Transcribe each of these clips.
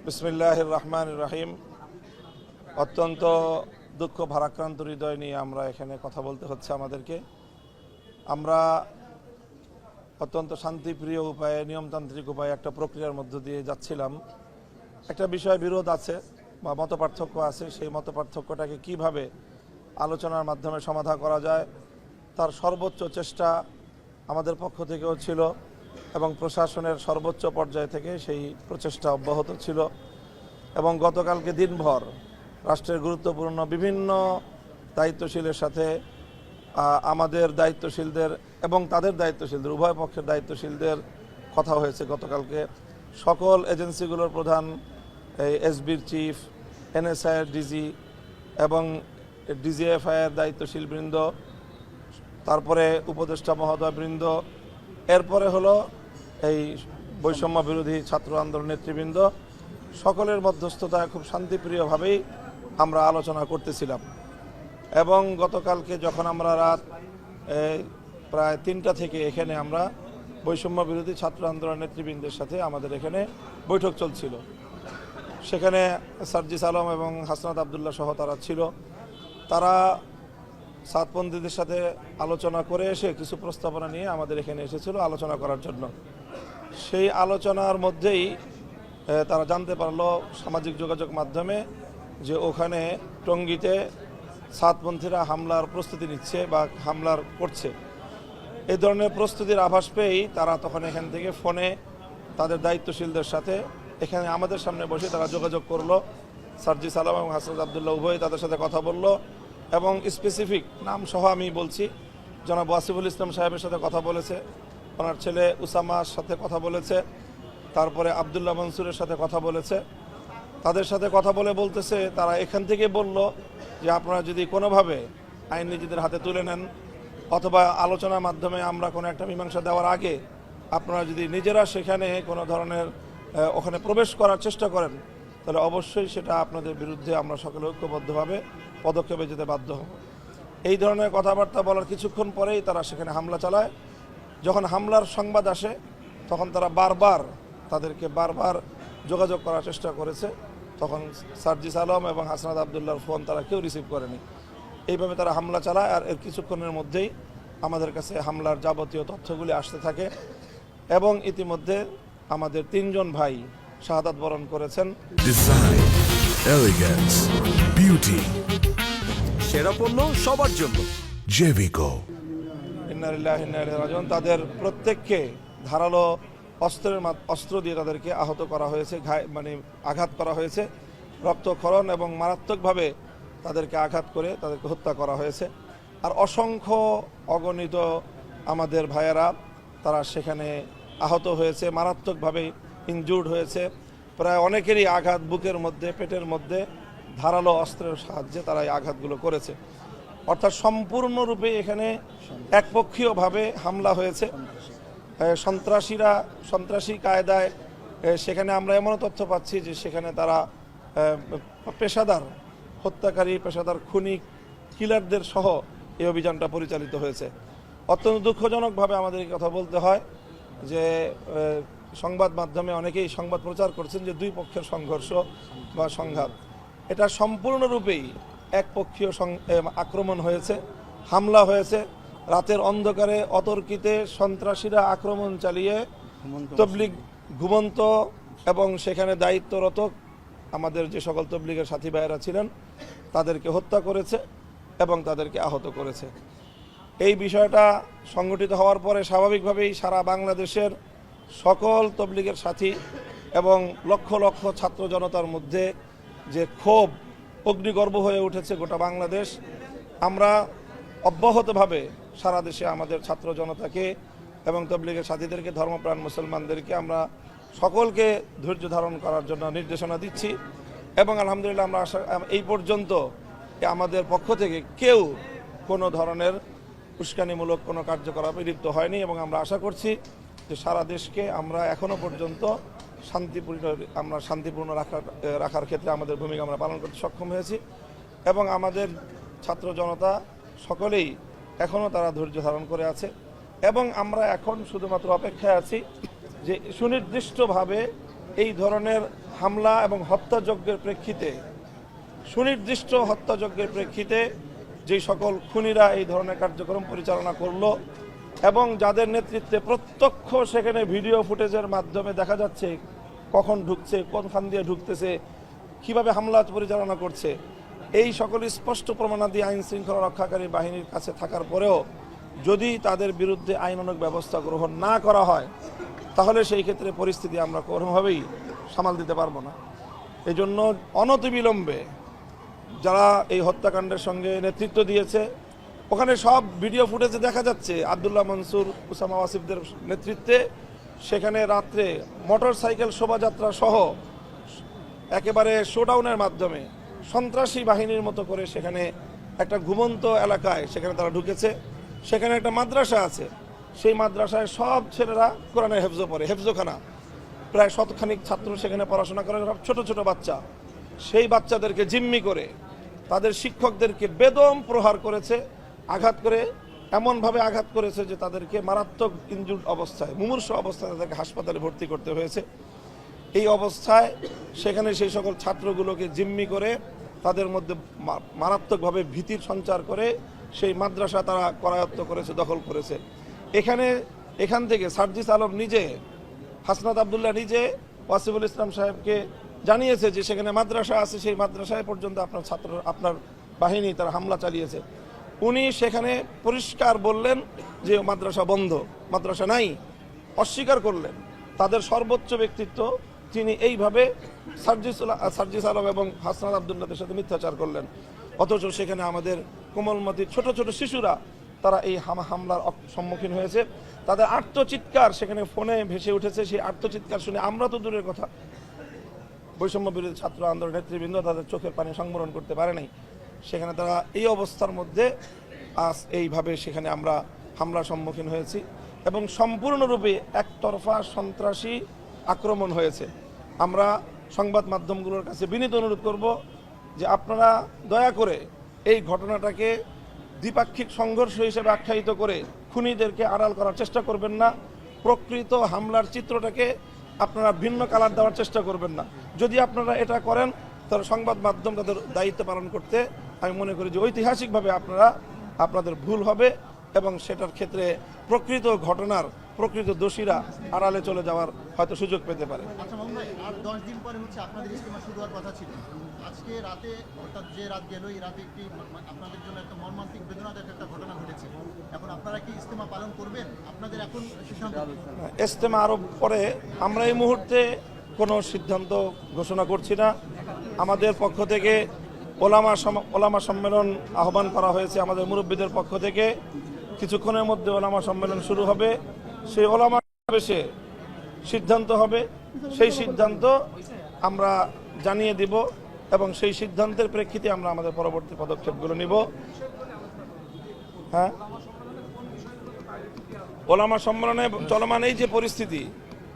বিসমিল্লাহির রহমানির রহিম। অত্যন্ত দুঃখ ভারাক্রান্ত হৃদয় নিয়ে আমরা এখানে কথা বলতে হচ্ছে আমাদেরকে। আমরা অত্যন্ত শান্তিপ্রিয় উপায়ে, নিয়মতান্ত্রিক উপায়ে একটা প্রক্রিয়ার মধ্য দিয়ে যাচ্ছিলাম। একটা বিষয় বিরোধ আছে বা মতপার্থক্য আছে, সেই মতপার্থক্যটাকে কিভাবে আলোচনার মাধ্যমে সমাধান করা যায় তার সর্বোচ্চ চেষ্টা আমাদের পক্ষ থেকেও ছিল এবং প্রশাসনের সর্বোচ্চ পর্যায় থেকে সেই প্রচেষ্টা অব্যাহত ছিল। এবং গতকালকে দিনভর রাষ্ট্রের গুরুত্বপূর্ণ বিভিন্ন দায়িত্বশীলের সাথে আমাদের দায়িত্বশীলদের এবং তাদের দায়িত্বশীলদের, উভয় পক্ষের দায়িত্বশীলদের কথা হয়েছে। গতকালকে সকল এজেন্সিগুলোর প্রধান, এসবির চিফ, এনএসআইয়ের ডিজি এবং ডিজিএফআইয়ের দায়িত্বশীল বৃন্দ, তারপরে উপদেষ্টা মহোদয় বৃন্দ, এরপরে হলো এই বৈষম্য বিরোধী ছাত্র আন্দোলন নেতৃবৃন্দ, সকলের মধ্যস্থতায় খুব শান্তিপ্রিয়ভাবেই আমরা আলোচনা করতেছিলাম। এবং গতকালকে যখন আমরা রাত প্রায় 3টা থেকে এখানে আমরা বৈষম্য বিরোধী ছাত্র আন্দোলন নেতৃবৃন্দের সাথে আমাদের এখানে বৈঠক চলছিল, সেখানে সার্জিস আলম এবং হাসনাত আবদুল্লাহ সহ তারা ছিল। তারা সাতপন্থীদের সাথে আলোচনা করে এসে কিছু প্রস্তাবনা নিয়ে আমাদের এখানে এসেছিল আলোচনা করার জন্য। সেই আলোচনার মধ্যেই তারা জানতে পারলো সামাজিক যোগাযোগ মাধ্যমে যে ওখানে টঙ্গীতে সাতপন্থীরা হামলার প্রস্তুতি নিচ্ছে বা হামলার করছে। এই ধরনের প্রস্তুতির আভাস পেয়েই তারা তখন এখান থেকে ফোনে তাদের দায়িত্বশীলদের সাথে এখানে আমাদের সামনে বসে তারা যোগাযোগ করলো। সার্জিস আলম এবং হাসনাত আবদুল্লাহ উভয় তাদের সাথে কথা বলল এবং স্পেসিফিক নাম সহ আমি বলছি, জনাব ওয়াসিফুল ইসলাম সাহেবের সাথে কথা বলেছে, ওনার ছেলে উসামার সাথে কথা বলেছে, তারপরে আবদুল্লাহ মনসুরের সাথে কথা বলেছে। তাদের সাথে কথা বলে বলতেছে, তারা এখান থেকে বলল যে আপনারা যদি কোনোভাবে আইন নিজেদের হাতে তুলে নেন অথবা আলোচনার মাধ্যমে আমরা কোনো একটা মীমাংসা দেওয়ার আগে আপনারা যদি নিজেরা সেখানে কোনো ধরনের ওখানে প্রবেশ করার চেষ্টা করেন তাহলে অবশ্যই সেটা আপনাদের বিরুদ্ধে আমরা সকলে ঐক্যবদ্ধভাবে পদক্ষেপে যেতে বাধ্য হব। এই ধরনের কথাবার্তা বলার কিছুক্ষণ পরেই তারা সেখানে হামলা চালায়। যখন হামলার সংবাদ আসে তখন তারা তাদেরকে বারবার যোগাযোগ করার চেষ্টা করেছে, তখন সার্জিস আলম এবং হাসনাত আবদুল্লাহর ফোন তারা কেউ রিসিভ করেনি। এইভাবে তারা হামলা চালায় আর এর কিছুক্ষণের মধ্যেই আমাদের কাছে হামলার যাবতীয় তথ্যগুলি আসতে থাকে এবং ইতিমধ্যে আমাদের 3জন ভাই শাহাদাত বরণ করেছেন। ডিজাইন, এলিগেন্স, বিউটি, সেরা পণ্য সবার জন্য জেভিকো। ইন্না লিল্লাহি ওয়া ইন্না ইলাইহি রাজিউন। তাদের প্রত্যেককে ধারালো অস্ত্র দিয়ে তাদেরকে আহত করা হয়েছে, আঘাত করা হয়েছে, রক্তক্ষরণ এবং মারাত্মকভাবে তাদেরকে আঘাত করে তাদেরকে হত্যা করা হয়েছে। আর অসংখ্য অগণিত আমাদের ভাইয়েরা তারা সেখানে আহত হয়েছে, মারাত্মকভাবে ইনজুর্ড হয়েছে। প্রায় অনেকেরই আঘাত বুকের মধ্যে, পেটের মধ্যে ধারালো অস্ত্রের সাহায্যে তারা এই আঘাতগুলো করেছে। অর্থাৎ সম্পূর্ণরূপে এখানে একপক্ষীয়ভাবে হামলা হয়েছে। সন্ত্রাসী কায়দায় সেখানে আমরা এমনও তথ্য পাচ্ছি যে সেখানে তারা পেশাদার হত্যাকারী, পেশাদার খুনি, কিলারদের সহ এই অভিযানটা পরিচালিত হয়েছে। অত্যন্ত দুঃখজনকভাবে আমাদের কথা বলতে হয় যে সংবাদ মাধ্যমে অনেকেই সংবাদ প্রচার করছেন যে দুই পক্ষের সংঘর্ষ বা সংঘাত। এটা সম্পূর্ণরূপেই একপক্ষীয় আক্রমণ হয়েছে, হামলা হয়েছে। রাতের অন্ধকারে অতর্কিতে সন্ত্রাসীরা আক্রমণ চালিয়ে তবলিগ ঘুমন্ত এবং সেখানে দায়িত্বরত আমাদের যে সকল তবলিগের সাথী ভাইয়েরা ছিলেন তাদেরকে হত্যা করেছে এবং তাদেরকে আহত করেছে। এই বিষয়টা সংগঠিত হওয়ার পরে স্বাভাবিকভাবেই সারা বাংলাদেশের সকল তবলিগের সাথী এবং লক্ষ লক্ষ ছাত্র জনতার মধ্যে যে ক্ষোভ অগ্নিগর্ভ হয়ে উঠেছে গোটা বাংলাদেশ। আমরা অব্যাহতভাবে সারা দেশে আমাদের ছাত্র জনতাকে এবং তবলিগের সাথীদেরকে, ধর্মপ্রাণ মুসলমানদেরকে আমরা সকলকে ধৈর্য ধারণ করার জন্য নির্দেশনা দিচ্ছি এবং আলহামদুলিল্লাহ আমরা এই পর্যন্ত আমাদের পক্ষ থেকে কেউ কোনো ধরনের উস্কানিমূলক কোনো কার্যকলাপে লিপ্ত হয়নি এবং আমরা আশা করছি যে সারা দেশকে আমরা এখনও পর্যন্ত শান্তিপূর্ণ রাখার ক্ষেত্রে আমাদের ভূমিকা আমরা পালন করতে সক্ষম হয়েছি এবং আমাদের ছাত্র জনতা সকলেই এখনও তারা ধৈর্য ধারণ করে আছে এবং আমরা এখন শুধুমাত্র অপেক্ষায় আছি যে সুনির্দিষ্টভাবে এই ধরনের হামলা এবং হত্যাযজ্ঞের প্রেক্ষিতে, সুনির্দিষ্ট হত্যাযজ্ঞের প্রেক্ষিতে যে সকল খুনিরা এই ধরনের কার্যক্রম পরিচালনা করলো এবং যাদের নেতৃত্বে প্রত্যক্ষ সেখানে ভিডিও ফুটেজের মাধ্যমে দেখা যাচ্ছে কখন ঢুকছে, কোনখান দিয়ে ঢুকতেছে, কিভাবে হামলা পরিচালনা করছে, এই সকল স্পষ্ট প্রমাণাদি আইন শৃঙ্খলা রক্ষাকারী বাহিনীর কাছে থাকার পরেও যদি তাদের বিরুদ্ধে আইনানুগ ব্যবস্থা গ্রহণ না করা হয় তাহলে সেই ক্ষেত্রে পরিস্থিতি আমরা কোনোভাবেই সামাল দিতে পারবো না। এজন্য অনতিবিলম্বে যারা এই হত্যাকাণ্ডের সঙ্গে নেতৃত্ব দিয়েছে, ওখানে সব ভিডিও ফুটেজে দেখা যাচ্ছে আব্দুল্লাহ মনসুর, উসামা ওয়াসিফদের নেতৃত্বে সেখানে রাত্রে মোটরসাইকেল শোভাযাত্রা সহ একেবারে শোডাউনের মাধ্যমে সন্ত্রাসী বাহিনীর মতো করে সেখানে একটা ঘুমন্ত এলাকায় সেখানে তারা ঢুকেছে। সেখানে একটা মাদ্রাসা আছে, সেই মাদ্রাসায় সব ছেলেরা কোরআনের হেফজো পড়ে, হেফজোখানা, প্রায় শতখানিক ছাত্র সেখানে পড়াশোনা করে, সব ছোট ছোট বাচ্চা। সেই বাচ্চাদেরকে জিম্মি করে তাদের শিক্ষকদেরকে বেদম প্রহার করেছে, আঘাত করে, এমনভাবে আঘাত করেছে যে তাদেরকে মারাত্মক ইনজুর্ড অবস্থায়, মুমূর্ষ অবস্থায় তাদেরকে হাসপাতালে ভর্তি করতে হয়েছে। এই অবস্থায় সেখানে সেই সকল ছাত্রগুলোকে জিম্মি করে তাদের মধ্যে মারাত্মকভাবে ভীতির সঞ্চার করে সেই মাদ্রাসা তারা করায়ত্ত করেছে, দখল করেছে। এখান থেকে সার্জিস আলম নিজে, হাসনাত আবদুল্লাহ নিজে ওয়াসিফুল ইসলাম সাহেবকে জানিয়েছে যে সেখানে মাদ্রাসা আছে, সেই মাদ্রাসায় পর্যন্ত আপনার বাহিনী তারা হামলা চালিয়েছে। উনি সেখানে পরিষ্কার বললেন যে মাদ্রাসা বন্ধ, মাদ্রাসা নাই, অস্বীকার করলেন। তাদের সর্বোচ্চ ব্যক্তিত্ব তিনি এইভাবে সার্জিস আলম এবং হাসনাত আবদুল্লাহদের সাথে মিথ্যাচার করলেন। অথচ সেখানে আমাদের কোমলমতি ছোট ছোট শিশুরা তারা এই হামলার সম্মুখীন হয়েছে। তাদের আর্তচিৎকার সেখানে ফোনে ভেসে উঠেছে। সেই আর্তচিৎকার শুনে আমরা তো দূরের কথা, বৈষম্য বিরোধী ছাত্র আন্দোলন নেতৃবৃন্দ তাদের চোখের পানি সংবরণ করতে পারে নাই। সেখানে তারা এই অবস্থার মধ্যে আজ এইভাবে সেখানে আমরা হামলার সম্মুখীন হয়েছি এবং সম্পূর্ণরূপে একতরফা সন্ত্রাসী আক্রমণ হয়েছে। আমরা সংবাদ মাধ্যমগুলোর কাছে বিনীত অনুরোধ করব যে আপনারা দয়া করে এই ঘটনাটাকে দ্বিপাক্ষিক সংঘর্ষ হিসেবে আখ্যায়িত করে খুনিদেরকে আড়াল করার চেষ্টা করবেন না। প্রকৃত হামলার চিত্রটাকে আপনারা ভিন্ন কালার দেওয়ার চেষ্টা করবেন না। যদি আপনারা এটা করেন তাহলে সংবাদ মাধ্যম তাদের দায়িত্ব পালন করতে আমি মনে করি যে ঐতিহাসিকভাবে আপনাদের ভুল হবে এবং সেটার ক্ষেত্রে প্রকৃত ঘটনার প্রকৃত দোষীরা আড়ালে চলে যাওয়ার হয়তো সুযোগ পেতে পারে। আচ্ছা মামুন ভাই, আর 10 দিন পরে হচ্ছে আপনাদের ইজতেমা শুরু হওয়ার কথা ছিল। আজকে রাতে, অর্থাৎ যে রাত গেল, এই রাতে একটি আপনাদের জন্য একটা মর্মান্তিক বেদনাদায়ক একটা ঘটনা ঘটেছে। এখন আপনারা কি ইজতেমা পালন করবেন? আপনাদের এখন সিদ্ধান্ত? ইজতেমা আরো পরে, আমরা এই মুহূর্তে কোনো সিদ্ধান্ত ঘোষণা করছি না। আমাদের পক্ষ থেকে ওলামা সম্মেলন আহ্বান করা হয়েছে। আমাদের মুরব্বীদের পক্ষ থেকে কিছুক্ষণের মধ্যে ওলামা সম্মেলন শুরু হবে। সেই ওলামা সমাবেশে সিদ্ধান্ত হবে, সেই সিদ্ধান্ত আমরা জানিয়ে দিব এবং সেই সিদ্ধান্তের প্রেক্ষিতে আমরা আমাদের পরবর্তী পদক্ষেপগুলো নিব। হ্যাঁ, ওলামা সম্মেলনে চলমান এই যে পরিস্থিতি,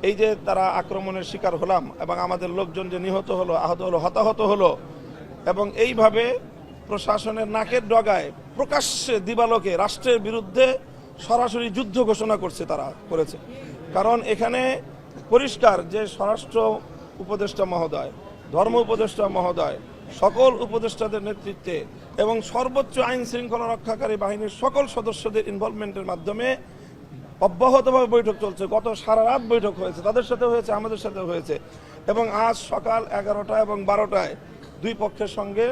এই যে তারা আক্রমণের শিকার হলাম এবং আমাদের লোকজন যে নিহত হলো, আহত হলো, হতাহত হলো এবং এইভাবে প্রশাসনের নাকের ডগায় প্রকাশ্যে দিবালোকে রাষ্ট্রের বিরুদ্ধে সরাসরি যুদ্ধ ঘোষণা করছে, তারা করেছে। কারণ এখানে পরিষ্কার যে স্বরাষ্ট্র উপদেষ্টা মহোদয়, ধর্ম উপদেষ্টা মহোদয়, সকল উপদেষ্টাদের নেতৃত্বে এবং সর্বোচ্চ আইন শৃঙ্খলা রক্ষাকারী বাহিনীর সকল সদস্যদের ইনভলভমেন্টের মাধ্যমে অব্যাহতভাবে বৈঠক চলছে। গত সারা রাত বৈঠক হয়েছে, তাদের সাথে হয়েছে, আমাদের সাথে হয়েছে এবং আজ সকাল 11টা এবং 12টায় দুই পক্ষের সঙ্গে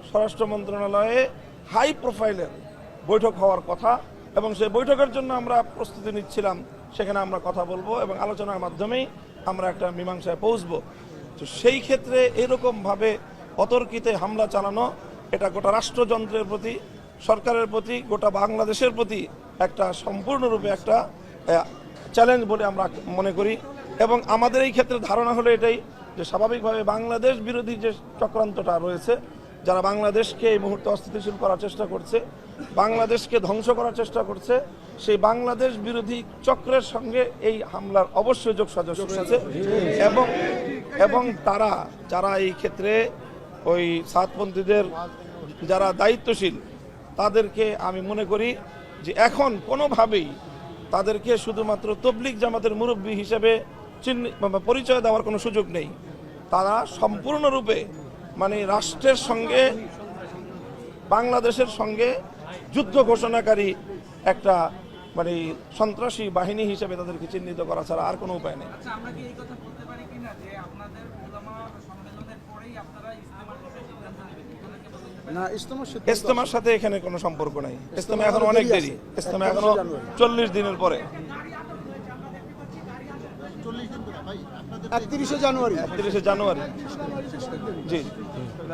স্বরাষ্ট্র মন্ত্রণালয়ে হাই প্রোফাইলের বৈঠক হওয়ার কথা এবং সেই বৈঠকের জন্য আমরা প্রস্তুতি নিচ্ছিলাম। সেখানে আমরা কথা বলবো এবং আলোচনার মাধ্যমেই আমরা একটা মীমাংসায় পৌঁছবো। তো সেই ক্ষেত্রে এরকমভাবে অতর্কিতে হামলা চালানো, এটা গোটা রাষ্ট্রযন্ত্রের প্রতি, সরকারের প্রতি, গোটা বাংলাদেশের প্রতি একটা সম্পূর্ণরূপে একটা চ্যালেঞ্জ বলে আমরা মনে করি। এবং আমাদের এই ক্ষেত্রে ধারণা হলো এটাই যে স্বাভাবিকভাবে বাংলাদেশ বিরোধী যে চক্রান্তটা রয়েছে, যারা বাংলাদেশকে এই মুহূর্তে অস্থিতিশীল করার চেষ্টা করছে, বাংলাদেশকে ধ্বংস করার চেষ্টা করছে, সেই বাংলাদেশ বিরোধী চক্রের সঙ্গে এই হামলার অবশ্যই যোগসাজশ রয়েছে। এবং তারা যারা এই ক্ষেত্রে ওই সাতপন্থীদের যারা দায়িত্বশীল, তাদেরকে আমি মনে করি যে এখন কোনোভাবেই তাদেরকে শুধুমাত্র তবলিগ জামাতের মুরব্বী হিসেবে পরিচয় দেওয়ার কোনো সুযোগ নেই। তারা সম্পূর্ণরূপে মানে রাষ্ট্রের সঙ্গে বাংলাদেশের সঙ্গে যুদ্ধ ঘোষণাকারী একটা মানে সন্ত্রাসী বাহিনী হিসেবে তাদেরকে চিহ্নিত করা ছাড়া আর কোনো উপায় নেই। আচ্ছা, আমরা কি এই কথা বলতে পারি কিনা যে আপনাদের উলামা সম্মেলনের পরেই আপনারা ইজতেমার বিষয়ে সিদ্ধান্ত নেবেন? এখানে কি বলতে পারি? না ইজতেমার ইজতেমার সাথে এখানে কোনো সম্পর্ক নাই। ইজতেমা এখন অনেক দেরি, ইজতেমা এখনো 40 দিনের পরে। 40 দিন করে ভাই আপনাদের 31শে জানুয়ারি 31শে জানুয়ারি। জি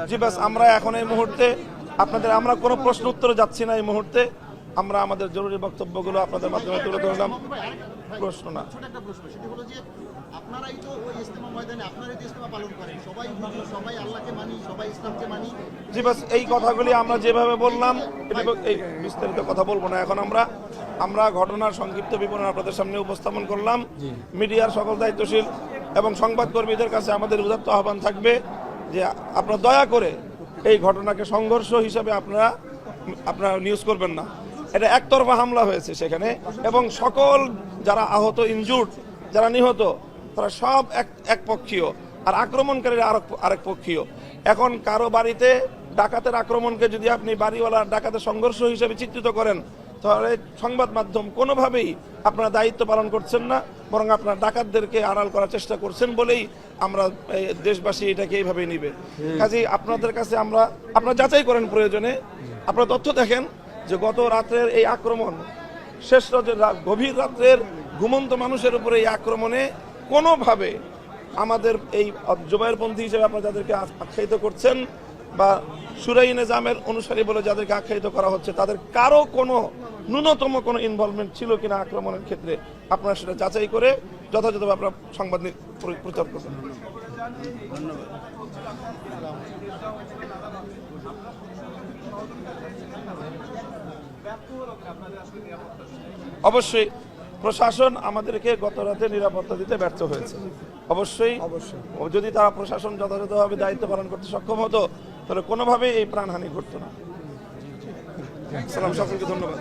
জি, ব্যাস আমরা এখন এই মুহূর্তে আমরা কোনো প্রশ্ন উত্তরে যাচ্ছি না। এই মুহূর্তে আমরা আমাদের জরুরি বক্তব্যগুলো আপনাদের মাধ্যমে তুলে ধরলাম। প্রশ্ন না, ছোট একটা প্রশ্ন, সেটি হলো যে আপনারাই তো ওই ইজতেমা ময়দানে আপনারাই তো ইজতেমা পালন করেন, সবাই হুজুর, সবাই আল্লাহকে মানি, সবাই ইসলামকে মানি। জি বাস এই কথাগুলি আমরা যেভাবে বললাম, এই বিস্তারিত কথা বলবো না এখন। আমরা ঘটনার সংক্ষিপ্ত বিবরণ আপনাদের সামনে উপস্থাপন করলাম। মিডিয়ার সকল দায়িত্বশীল এবং সংবাদকর্মীদের কাছে আমাদের উদাত্ত আহ্বান থাকবে যে আপনারা দয়া করে এই ঘটনাকে সংঘর্ষ হিসাবে আপনারা নিউজ করবেন না। এটা একতরফা হামলা হয়েছে সেখানে, এবং সকল যারা আহত, ইনজুর্ড, যারা নিহত, তারা সব এক পক্ষীয়, আর আক্রমণকারীরা আরেক পক্ষীয়। এখন কারো বাড়িতে ডাকাতের আক্রমণকে যদি আপনি বাড়িওয়ালা ডাকাতের সংঘর্ষ হিসেবে চিত্রিত করেন, তাহলে সংবাদ মাধ্যম কোনোভাবেই আপনারা দায়িত্ব পালন করছেন না, বরং আপনারা ডাকাতদেরকে আড়াল করার চেষ্টা করছেন বলেই আমরা দেশবাসী এটাকে এইভাবেই নিবে। কাজেই আপনাদের কাছে আপনারা যাচাই করেন, প্রয়োজনে আপনারা তথ্য দেখেন যে গত রাতের এই আক্রমণ, শেষ রাতের গভীর রাত্রের ঘুমন্ত মানুষের উপরে এই আক্রমণে কোনোভাবে আমাদের এই জুবায়েরপন্থী হিসেবে আপনারা যাদেরকে আখ্যায়িত করছেন বা সুরাই নিজামের অনুসারী বলে যাদেরকে আখ্যায়িত করা হচ্ছে, তাদের কারো কোনো ন্যূনতম কোনো ইনভলভমেন্ট ছিল কিনা আক্রমণের ক্ষেত্রে, আপনারা সেটা যাচাই করে যথাযথভাবে আপনারা সংবাদ প্রচার করবেন। অবশ্যই প্রশাসন আমাদেরকে গত রাতে নিরাপত্তা দিতে ব্যর্থ হয়েছে। অবশ্যই যদি তারা প্রশাসন যথাযথভাবে দায়িত্ব পালন করতে সক্ষম হতো, তাহলে কোনোভাবেই এই প্রাণহানি ঘটতো না। সালাম, সকলকে ধন্যবাদ।